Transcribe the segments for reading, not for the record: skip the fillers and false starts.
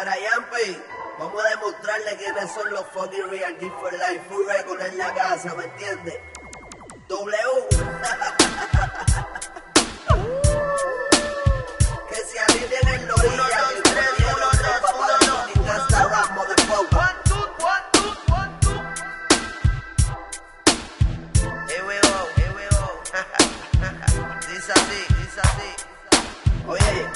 Para Yampi, vamos a demostrarle quiénes son los fucking real G for life. Full record en la casa, ¿me entiendes? W. Que se alivien en la orilla. 1, 2, 3, 1, 2, 1, 2. Y hasta rap, motherfucker. 1, 2, 1, 2, 1, 2. Here we go, here we go. Dice así, dice así. Oye.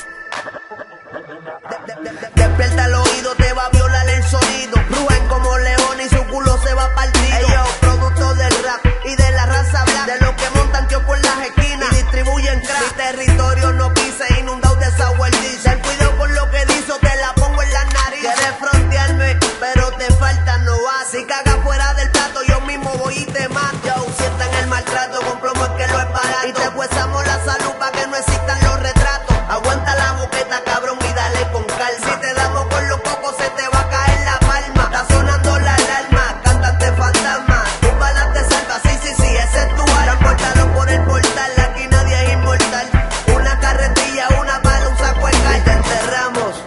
Despierta el oído, te va a violar el sonido. Rugen como león y su culo se va a partir. Ellos, producto del rap y de la raza blanca, de los que montan kioscos en las esquinas y distribuyen crack. Mi territorio no pisa, inundado de sour dish. Ten cuidado con lo que dices, te la pongo en la nariz. Quieres frontearme, pero te falta no vas. Si cagas fuera del plato, yo mismo voy y te mato. Yo, sientan el maltrato, con plomo es que lo es barato. Y te cuezamos la salud para que no existan los retratos. Aguanta la boqueta, cabrón, y dale con calma. Si te damos con los cocos, se te va a caer la palma. Está sonando la alarma, cantante fantasma. Tus balas te salva, sí, sí, sí, ese es tu arma. Transportalo por el portal, aquí nadie es inmortal. Una carretilla, una bala, un saco de cal. Y te enterramos,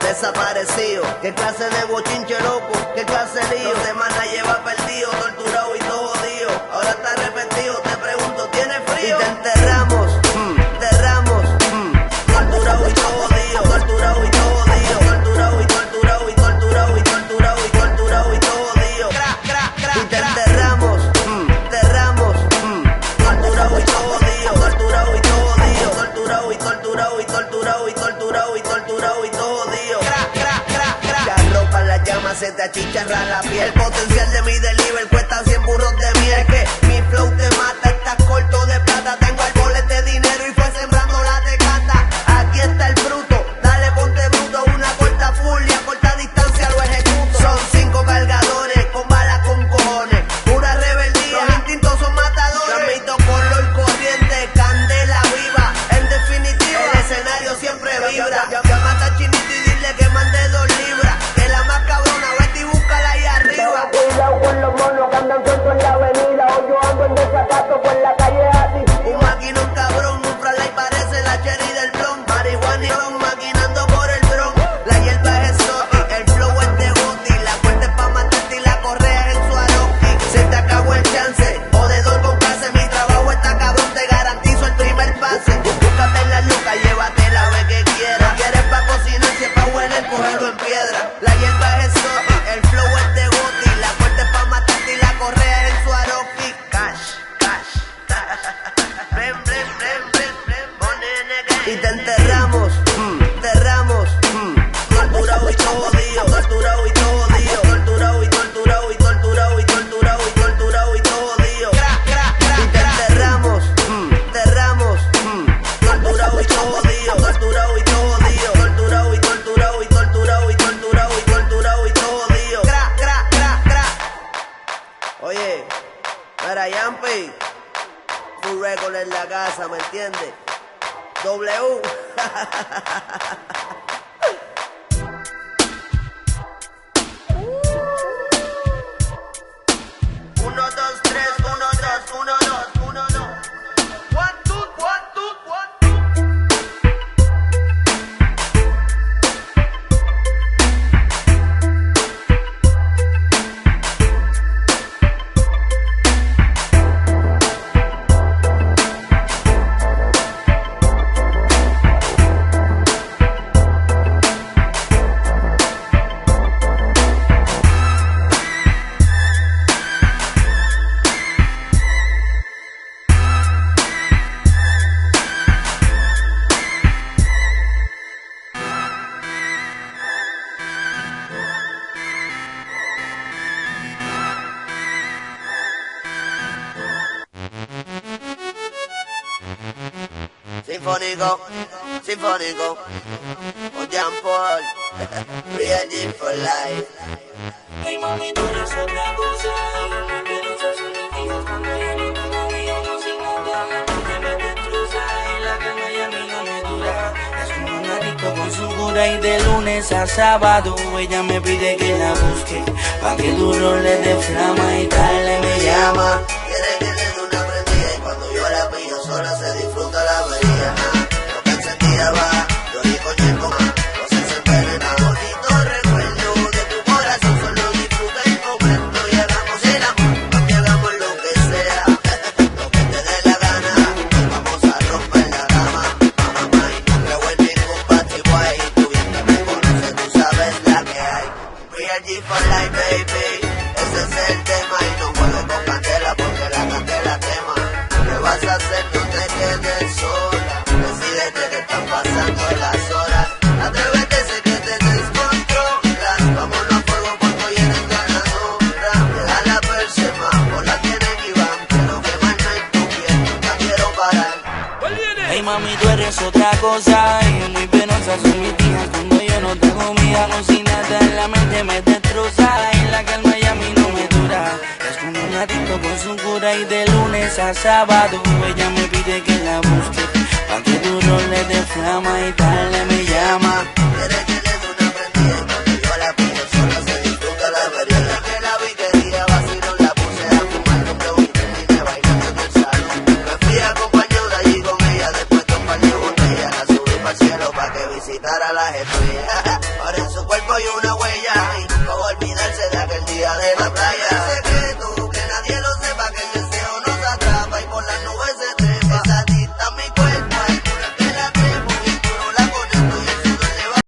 desaparecido. ¿Qué clase de bochinche loco? ¿Qué clase de lío? 2 semanas lleva perdido, torturado y todo jodido. Ahora está arrepentido, te pregunto, ¿tienes frío? Y te enterramos, torturado y todo jodido. Torturado y todo jodido. Torturado y torturado y torturado y torturado y torturado y todo jodido. Y te enterramos, torturado y todo jodido. Torturado y todo jodido. Torturado y torturado y torturado y torturado y torturado y todo jodido. Te arropa las llamas, se te achicharra la piel. El potencial de mi delivery cuesta 100 burros de miel. Es que mi flow te mata, estás corto de plata. Tengo árboles de dinero y fue sembrando la tecata. Aquí está el fruto, dale ponte bruto. Una corta full y a corta distancia lo ejecuto. Son 5 cargadores con balas con cojones. Pura rebeldía, los instintos son matadores. Transmito color corriente, candela viva. En definitiva, el escenario siempre vibra. Llama a Chinito y dile que mande 2 libras. Que la más cabrona, vete y búscala ahí arriba. Cuidado con los monos que andan sueltos en la avenida. O yo ando en desacato por la calle así. Un maquinón cabrón, un fly parece la cherry del blon. Marihuana y ron, maquinando por el dron. La hierba es exótica, el flow es de goti. La puerta es pa' matarte y la correa es en su aroqui. Se te acabó el chance, jodedor con clase. Mi trabajo está cabrón, te garantizo el primer pase. Búscate en la luca, llévatela, ve que quieras. Quieres pa' cocinar, si es pa' hueler, cógelo en piedra. La hierba es exótica, el flow es de goti. La puerta es pa' matarte y la correa es en su aroqui. Cash, cash. Y te enterramos, torturado y todo jodido, torturado y todo jodido, torturado y torturado y torturado y torturado y torturado y todo jodido. Y te enterramos, torturado y todo jodido, torturado y todo jodido, torturado y torturado y torturado y torturado y torturado y todo jodido. Oye, para Yampi, full record en la casa, ¿me entiendes? W. 1, 2, 3, 1, 2, 1, 2, 1, 2. 1, 2, 1, 2, 1, 2. Sinfónico, con Jean Paul, Real G for life. Ay mami, tú eres otra cosa. No quiero ser sus enemigos cuando ya no tengo vida, no sin nada. Me destroza en la cama y a mí no me dura. Es como un adicto con su cura y de lunes a sábado ella me pide que la busque. Pa' que duro le dé flama y tarde me llama. Quiere que le dé una prendida y cuando yo la pillo sola se disfruta la avería. Lo que encendida va, yo ni coño más, no se envenena bonito. destroza. Y muy penosa son mis días cuando yo no tengo mía. No sin nada en la mente me destroza. Y la calma ya a mí no me dura. Es como un gatito con su cura. Y de lunes a sábado ella me pide que la busque, pa' que tu rol le dé flama y tarde me llama. Quiere que le dé una prendida y cuando yo la pido sola se disfruta la vereda. Que la vi quería vacilón, la puse a fumar un blow y terminé bailando en el salón. Me fui acompañado de allí con ella, después de un par de botellas la subí para el cielo pa' que visitara las estrellas. Ahora en su cuerpo hay una huella y nunca va a olvidarse de aquel día de la playa. Sé que tú